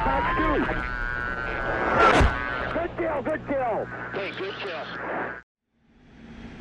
Good kill, good kill. Hey, good kill.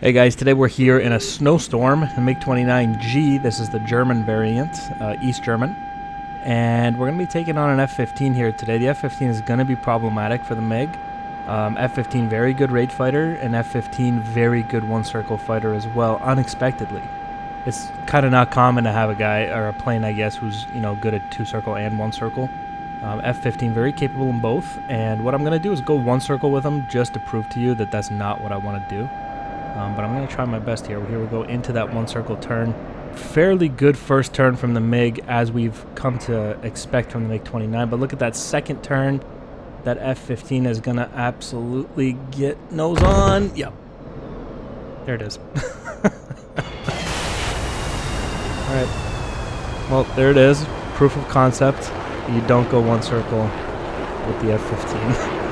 Hey guys, today we're here in a snowstorm, the Mig-29G. This is the German variant, East German. And we're going to be taking on an F-15 here today. The F-15 is going to be problematic for the Mig. F-15 very good raid fighter, and F-15 very good one-circle fighter as well, unexpectedly. It's kind of not common to have a guy, or a plane I guess, who's good at two-circle and one-circle. F-15 very capable in both, and what I'm going to do is go one-circle with him just to prove to you that that's not what I want to do. But I'm going to try my best here. Here we go into that one-circle turn. Fairly good first turn from the MiG, as we've come to expect from the MiG-29. But look at that second turn. That F-15 is going to absolutely get nose on. Yep. There it is. Alright. Well, there it is. Proof of concept. You don't go one circle with the F-15.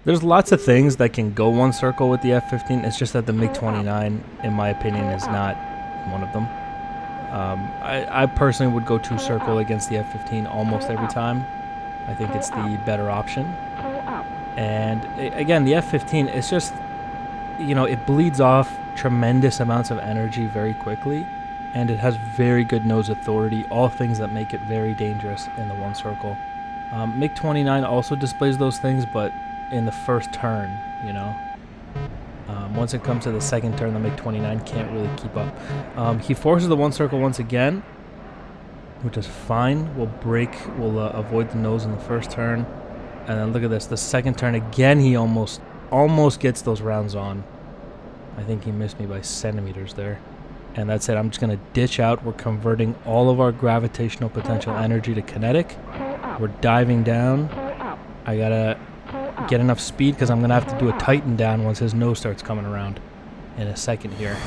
There's lots of things that can go one circle with the F-15. It's just that the Mig-29, in my opinion, is not one of them. I personally would go two circle against the F-15 almost every time. I think it's the better option. And again, the F-15 is just, it bleeds off tremendous amounts of energy very quickly, and it has very good nose authority, all things that make it very dangerous in the one circle. Mig-29 also displays those things, but in the first turn, once it comes to the second turn, the Mig-29 can't really keep up. He forces the one circle once again, which is fine. We'll avoid the nose in the first turn, and then look at this, the second turn again, he almost gets those rounds on. I think he missed me by centimeters there, and that's it. I'm just gonna ditch out. We're converting all of our gravitational potential energy to kinetic. We're diving down. I gotta get enough speed because I'm going to have to do a tighten down once his nose starts coming around in a second here.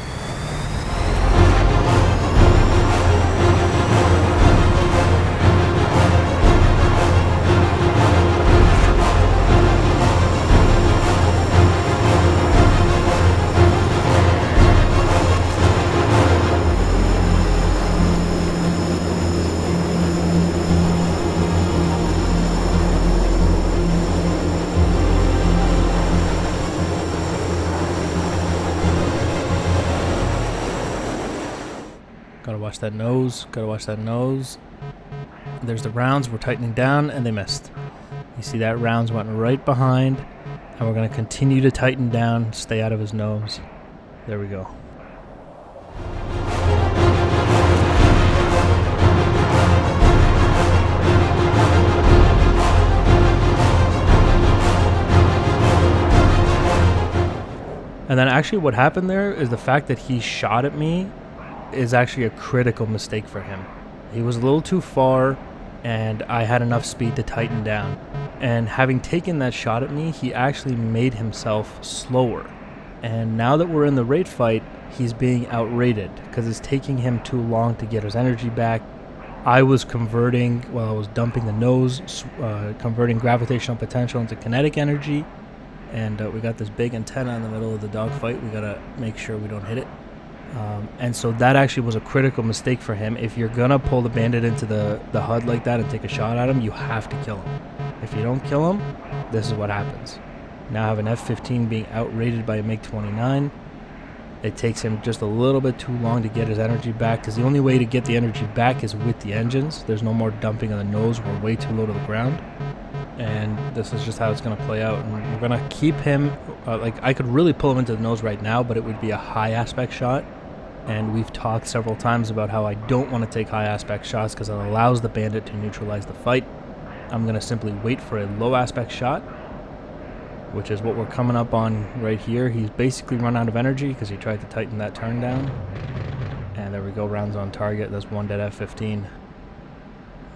Gotta watch that nose, gotta watch that nose. There's the rounds, we're tightening down, and they missed. You see that rounds went right behind, and we're gonna continue to tighten down, stay out of his nose. There we go. And then actually what happened there is the fact that he shot at me is actually a critical mistake for him. He was a little too far, and I had enough speed to tighten down. And having taken that shot at me, he actually made himself slower. And now that we're in the raid fight, he's being outrated because it's taking him too long to get his energy back. I was converting, while I was dumping the nose, converting gravitational potential into kinetic energy. And we got this big antenna in the middle of the dogfight. We gotta make sure we don't hit it. And so that actually was a critical mistake for him. If you're gonna pull the bandit into the HUD like that and take a shot at him, you have to kill him. If you don't kill him, this is what happens. Now I have an F-15 being outrated by a Mig-29. It takes him just a little bit too long to get his energy back, because the only way to get the energy back is with the engines. There's no more dumping on the nose. We're way too low to the ground. And this is just how it's going to play out. And we're going to keep him, like, I could really pull him into the nose right now, but it would be a high aspect shot. And we've talked several times about how I don't want to take high aspect shots because it allows the bandit to neutralize the fight. I'm going to simply wait for a low aspect shot, which is what we're coming up on right here. He's basically run out of energy because he tried to tighten that turn down. And there we go, rounds on target. That's one dead F-15.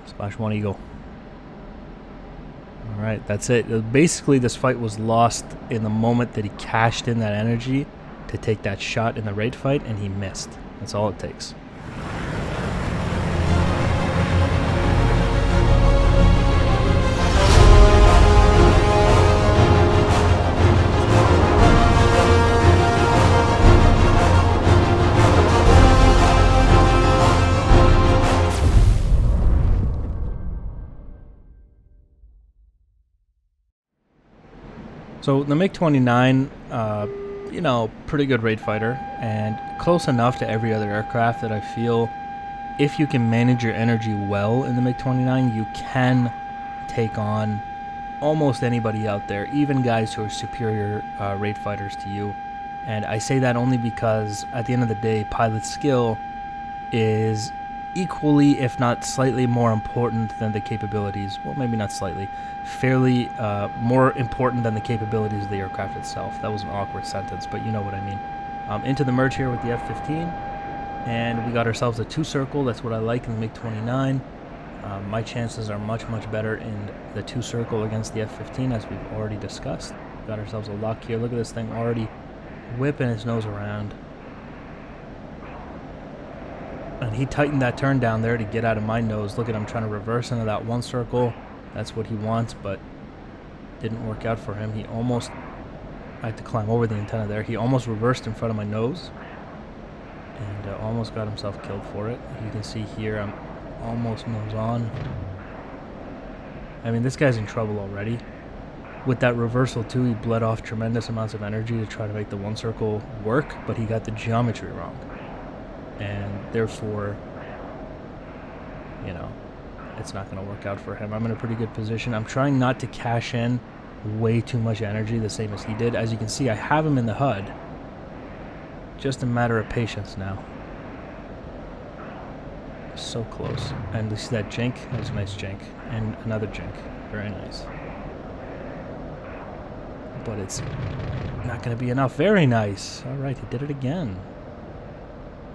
Splash one eagle. Alright, that's it. Basically, this fight was lost in the moment that he cashed in that energy to take that shot in the raid fight, and he missed. That's all it takes. So the Mig-29, you know, pretty good raid fighter, and close enough to every other aircraft that I feel if you can manage your energy well in the Mig-29, you can take on almost anybody out there, even guys who are superior raid fighters to you. And I say that only because at the end of the day, pilot skill is equally, if not slightly more important than the capabilities. Well, maybe not slightly. Fairly more important than the capabilities of the aircraft itself. That was an awkward sentence, but you know what I mean. Into the merge here with the F-15, and we got ourselves a 2-circle. That's what I like in the MiG-29. My chances are much, much better in the 2-circle against the F-15, as we've already discussed. Got ourselves a lock here. Look at this thing already whipping its nose around. And he tightened that turn down there to get out of my nose. Look at him trying to reverse into that 1-circle. That's what he wants, but didn't work out for him. He almost, I had to climb over the antenna there. He almost reversed in front of my nose and almost got himself killed for it. You can see here I'm almost nose on. I mean, this guy's in trouble already. With that reversal too, he bled off tremendous amounts of energy to try to make the 1-circle work, but he got the geometry wrong. And therefore, you know, it's not going to work out for him. I'm in a pretty good position. I'm trying not to cash in way too much energy, the same as he did. As you can see, I have him in the HUD. Just a matter of patience now. So close. And you see that jink? That was a nice jink. And another jink. Very nice. But it's not going to be enough. Very nice. All right, he did it again.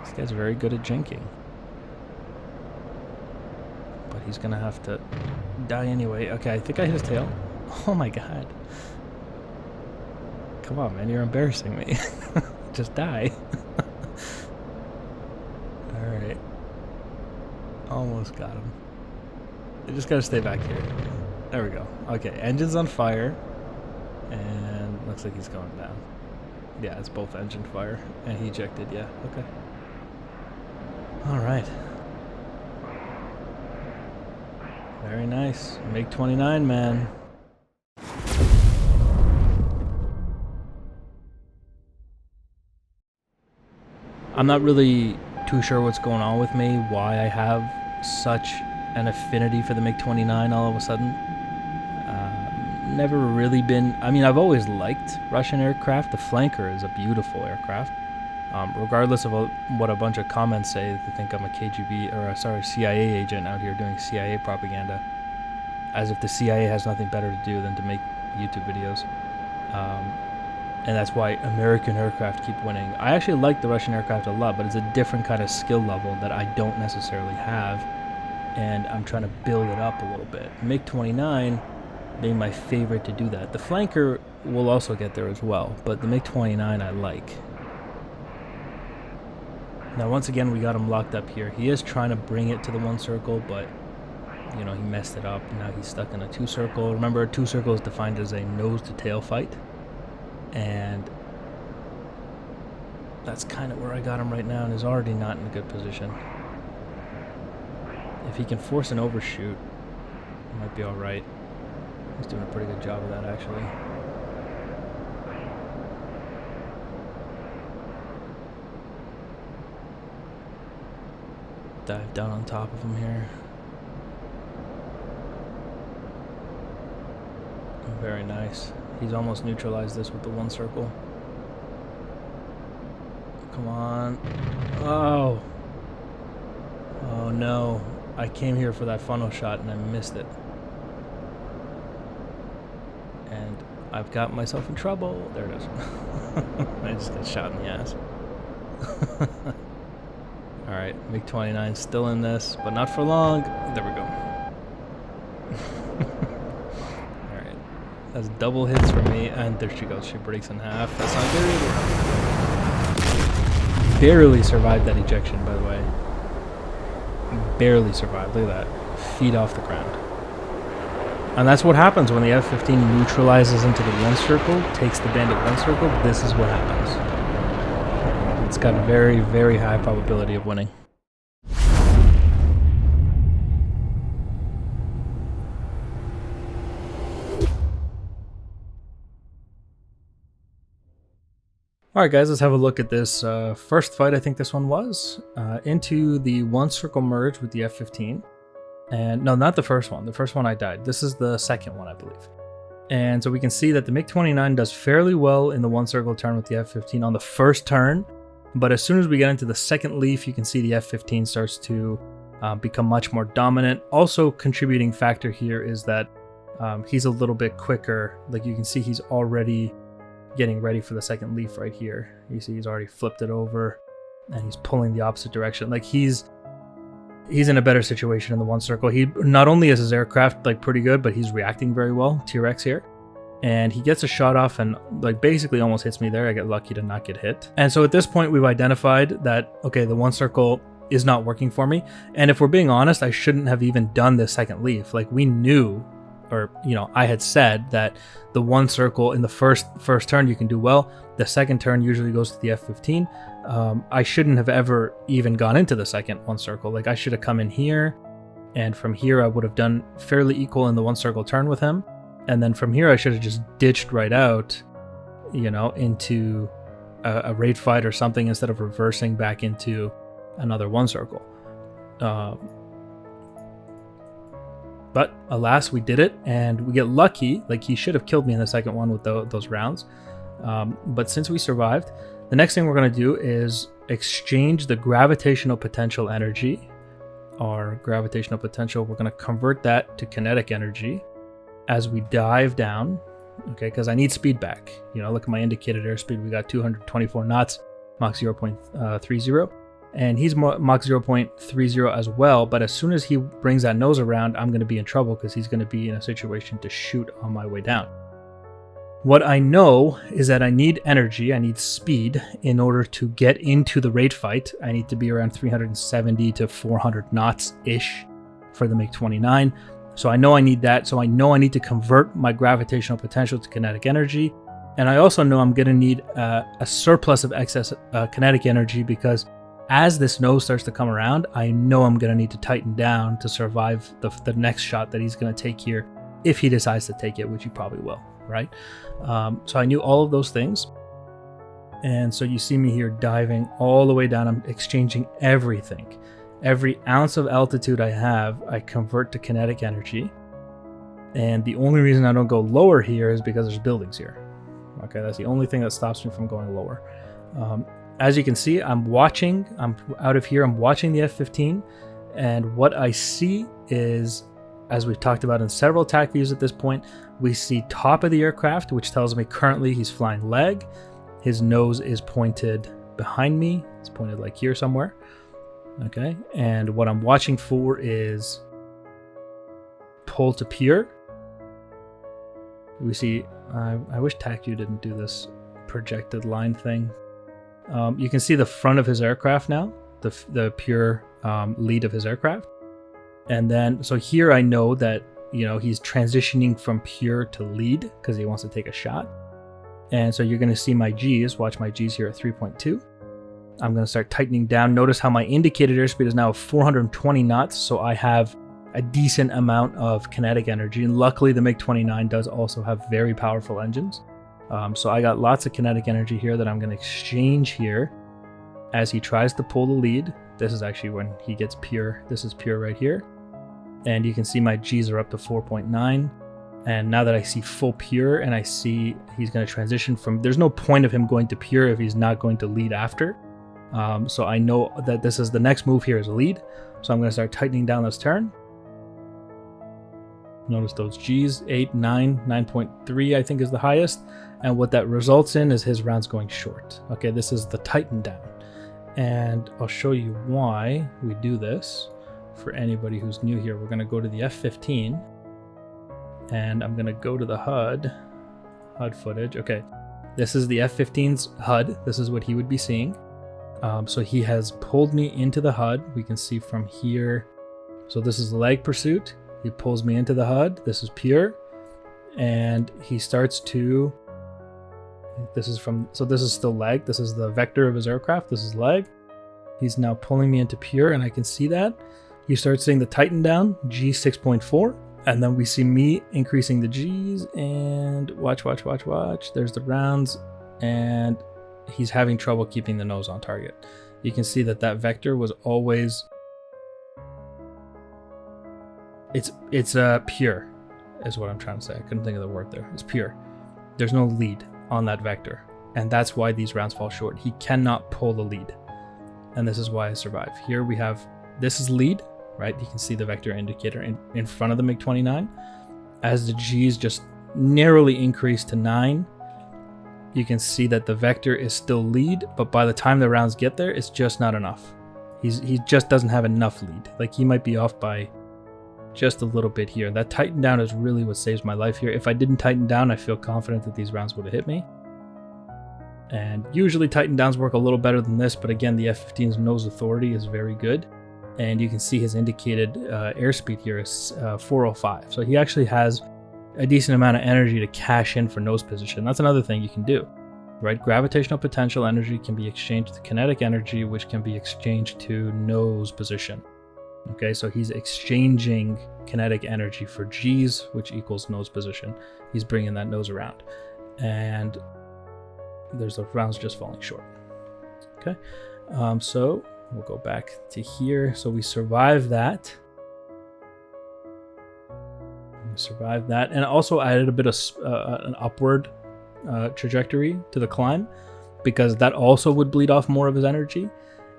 This guy's very good at jinking. But he's going to have to die anyway. Okay, I think I hit his tail. Oh my god. Come on, man, you're embarrassing me. Just die. Alright. Almost got him. I just gotta stay back here. There we go. Okay, engine's on fire. And looks like he's going down. Yeah, it's both engine fire. And he ejected, yeah. Okay. Alright. Very nice. Mig-29, man. I'm not really too sure what's going on with me, why I have such an affinity for the Mig-29 all of a sudden. Never really been... I mean, I've always liked Russian aircraft. The Flanker is a beautiful aircraft. Regardless of what a bunch of comments say, they think I'm a KGB, or sorry, CIA agent out here doing CIA propaganda. As if the CIA has nothing better to do than to make YouTube videos. And that's why American aircraft keep winning. I actually like the Russian aircraft a lot, but it's a different kind of skill level that I don't necessarily have. And I'm trying to build it up a little bit. Mig-29 being my favorite to do that. The Flanker will also get there as well, but the Mig-29 I like. Now once again we got him locked up here. He is trying to bring it to the 1-circle, but you know, he messed it up. Now he's stuck in a 2-circle. Remember, a 2-circle is defined as a nose-to-tail fight. And that's kind of where I got him right now, and is already not in a good position. If he can force an overshoot, it might be alright. He's doing a pretty good job of that, actually. dive down on top of him here. Very nice. He's almost neutralized this with the one circle. Come on. Oh. Oh no. I came here for that funnel shot and I missed it. And I've got myself in trouble. There it is. I just got shot in the ass. Alright, Mig-29 still in this, but not for long. There we go. Alright. That's double hits for me, and there she goes. She breaks in half. That's not good. Barely survived that ejection, by the way. Barely survived. Look at that. Feet off the ground. And that's what happens when the F-15 neutralizes into the one circle, takes the bandit one circle. This is what happens. It's got a very, very high probability of winning. Alright guys, let's have a look at this first fight, I think this one was, into the one circle merge with the F-15. And no, not the first one. The first one I died. This is the second one, I believe. And so we can see that the Mig-29 does fairly well in the one circle turn with the F-15 on the first turn. But as soon as we get into the second leaf, you can see the F-15 starts to become much more dominant. Also contributing factor here is that he's a little bit quicker. Like you can see he's already getting ready for the second leaf right here. You see he's already flipped it over and he's pulling the opposite direction. Like he's in a better situation in the one circle. He not only is his aircraft like pretty good, but he's reacting very well. T-Rex here. And he gets a shot off and like basically almost hits me there. I get lucky to not get hit. And so at this point we've identified that, okay, the one circle is not working for me. And if we're being honest, I shouldn't have even done this second leaf. Like we knew, or I had said that the one circle in the first turn you can do well. The second turn usually goes to the F-15. I shouldn't have ever even gone into the second one circle. Like I should have come in here, and from here I would have done fairly equal in the one circle turn with him. And then from here I should have just ditched right out, into a raid fight or something instead of reversing back into another one circle. But alas, we did it, and we get lucky. Like he should have killed me in the second one with those rounds. But since we survived, the next thing we're going to do is exchange the gravitational potential energy. Our gravitational potential, we're going to convert that to kinetic energy as we dive down, okay, because I need speed back. Look at my indicated airspeed. We got 224 knots, Mach 0.30, and he's Mach 0.30 as well. But as soon as he brings that nose around, I'm going to be in trouble because he's going to be in a situation to shoot on my way down. What I know is that I need energy, I need speed in order to get into the raid fight. I need to be around 370 to 400 knots-ish for the MiG-29. So I know I need that. So I know I need to convert my gravitational potential to kinetic energy. And I also know I'm going to need a surplus of excess kinetic energy, because as this nose starts to come around, I know I'm going to need to tighten down to survive the next shot that he's going to take here, if he decides to take it, which he probably will, right? So I knew all of those things. And so you see me here diving all the way down. I'm exchanging everything. Every ounce of altitude I have, I convert to kinetic energy. And the only reason I don't go lower here is because there's buildings here. Okay, that's the only thing that stops me from going lower. As you can see, I'm out of here, I'm watching the F-15. And what I see is, as we've talked about in several attack views at this point, we see top of the aircraft, which tells me currently he's flying leg. His nose is pointed behind me. It's pointed like here somewhere. Okay, and what I'm watching for is pull to pier. We see, I wish TACU didn't do this projected line thing. You can see the front of his aircraft now, the pure lead of his aircraft. And then, so here I know that, he's transitioning from pure to lead because he wants to take a shot. And so you're going to see my G's, watch my G's here at 3.2. I'm going to start tightening down. Notice how my indicated airspeed is now 420 knots, so I have a decent amount of kinetic energy. And luckily, the MiG-29 does also have very powerful engines. So I got lots of kinetic energy here that I'm going to exchange here as he tries to pull the lead. This is actually when he gets pure. This is pure right here. And you can see my G's are up to 4.9. And now that I see full pure and I see he's going to transition from, there's no point of him going to pure if he's not going to lead after. So I know that this is the next move here is a lead. So I'm going to start tightening down this turn. Notice those G's, 8, 9, 9.3 I think is the highest. And what that results in is his rounds going short. Okay, this is the tighten down. And I'll show you why we do this. For anybody who's new here, we're going to go to the F-15. And I'm going to go to the HUD footage. Okay, this is the F-15's HUD. This is what he would be seeing. So he has pulled me into the HUD. We can see from here. So this is leg pursuit. He pulls me into the HUD. This is pure. And he starts to, this is still leg. This is the vector of his aircraft. This is leg. He's now pulling me into pure, and I can see that. You start seeing the tighten down, G 6.4. And then we see me increasing the G's, and watch. There's the rounds, and he's having trouble keeping the nose on target. You can see that vector was always, it's pure, is what I'm trying to say. I couldn't think of the word there. It's pure. There's no lead on that vector, and that's why these rounds fall short. He cannot pull the lead, and this is why I survive. Here we have, this is lead. Right, you can see the vector indicator in front of the Mig-29. As the G's just narrowly increase to 9, you can see that the vector is still lead, but by the time the rounds get there, it's just not enough. He just doesn't have enough lead. Like, he might be off by just a little bit here. That tighten down is really what saves my life here. If I didn't tighten down, I feel confident that these rounds would have hit me. And usually tighten downs work a little better than this, but again, the F-15's nose authority is very good. And you can see his indicated airspeed here is 405. So he actually has a decent amount of energy to cash in for nose position. That's another thing you can do, right? Gravitational potential energy can be exchanged to kinetic energy, which can be exchanged to nose position. Okay, so he's exchanging kinetic energy for G's, which equals nose position. He's bringing that nose around. And there's the rounds just falling short. Okay, so we'll go back to here. So we survived that. And also added a bit of an upward trajectory to the climb, because that also would bleed off more of his energy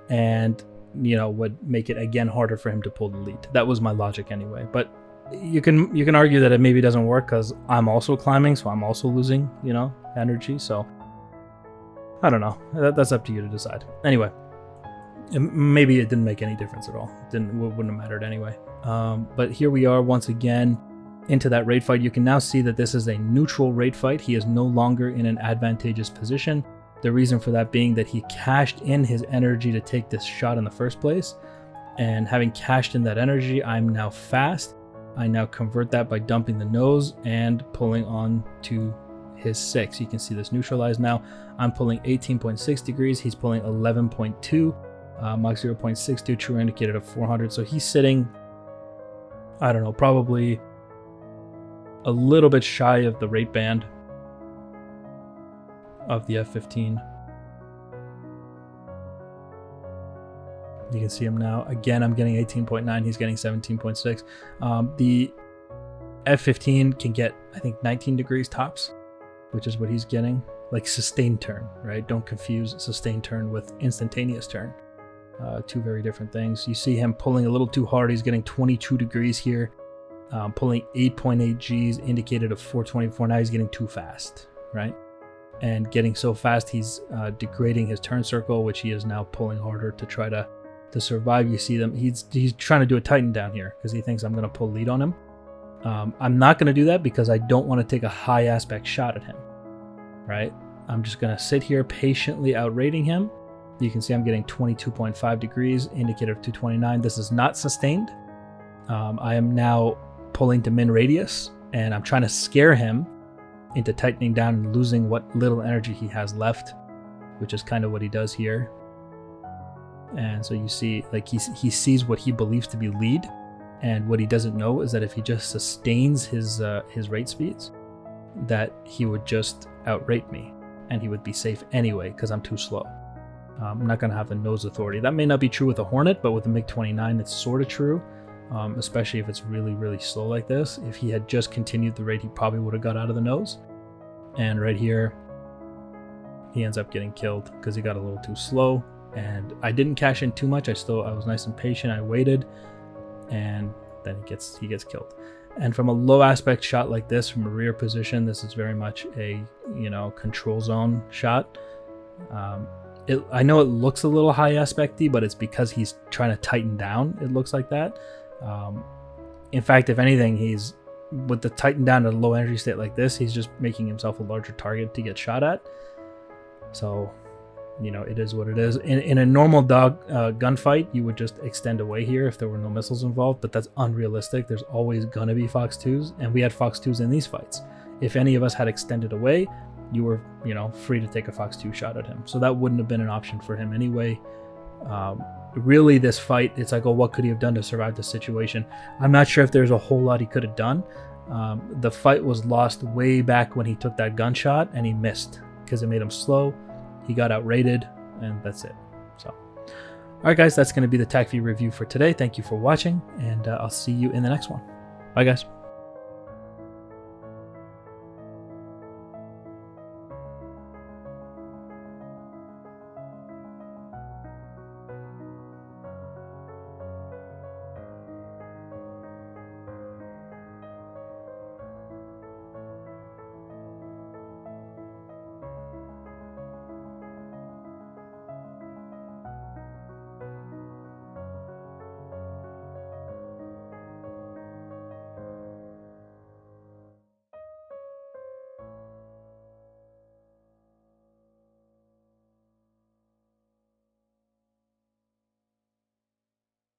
and, you know, would make it again harder for him to pull the lead. That was my logic anyway. But you can argue that it maybe doesn't work because I'm also climbing, so I'm also losing, you know, energy. So I don't know. That's up to you to decide. Anyway. Maybe it didn't make any difference at all. Wouldn't have mattered anyway. But here we are once again into that raid fight. You can now see that this is a neutral raid fight. He is no longer in an advantageous position. The reason for that being that he cashed in his energy to take this shot in the first place. And having cashed in that energy, I'm now fast. I now convert that by dumping the nose and pulling on to his 6. You can see this neutralized now. I'm pulling 18.6 degrees. He's pulling 11.2. Mach 0.62, true indicated of 400. So he's sitting, I don't know, probably a little bit shy of the rate band of the F-15. You can see him now. Again, I'm getting 18.9. He's getting 17.6. The F-15 can get, I think, 19 degrees tops, which is what he's getting. Like sustained turn, right? Don't confuse sustained turn with instantaneous turn. Two very different things. You see him pulling a little too hard. He's getting 22 degrees here. Pulling 8.8 G's, indicated of 424. Now he's getting too fast, right? And getting so fast, he's degrading his turn circle, which he is now pulling harder to try to survive. You see them. He's trying to do a tighten down here because he thinks I'm going to pull lead on him. I'm not going to do that because I don't want to take a high aspect shot at him, right? I'm just going to sit here patiently outrating him. You can see I'm getting 22.5 degrees, indicator of 229. This is not sustained. I am now pulling to min radius, and I'm trying to scare him into tightening down and losing what little energy he has left, which is kind of what he does here. And so you see, like, he sees what he believes to be lead, and what he doesn't know is that if he just sustains his rate speeds, that he would just outrate me, and he would be safe anyway because I'm too slow. I'm not going to have the nose authority. That may not be true with a Hornet, but with the MiG-29, it's sort of true, especially if it's really, really slow like this. If he had just continued the rate, he probably would have got out of the nose. And right here, he ends up getting killed because he got a little too slow. And I didn't cash in too much. I was nice and patient. I waited, and then he gets killed. And from a low aspect shot like this, from a rear position, this is very much a, you know, control zone shot. I know it looks a little high aspect-y, but it's because he's trying to tighten down. It looks like that. In fact, if anything, he's with the tighten down to a low energy state like this, he's just making himself a larger target to get shot at. So, you know, it is what it is. In a normal gunfight, you would just extend away here if there were no missiles involved, but that's unrealistic. There's always gonna be Fox 2s, and we had Fox 2s in these fights. If any of us had extended away, you were, you know, free to take a Fox 2 shot at him. So that wouldn't have been an option for him anyway. Really, this fight, it's like, oh, what could he have done to survive the situation? I'm not sure if there's a whole lot he could have done. The fight was lost way back when he took that gunshot, and he missed because it made him slow. He got outrated, and that's it. So, all right, guys, that's going to be the TACV review for today. Thank you for watching, and I'll see you in the next one. Bye, guys.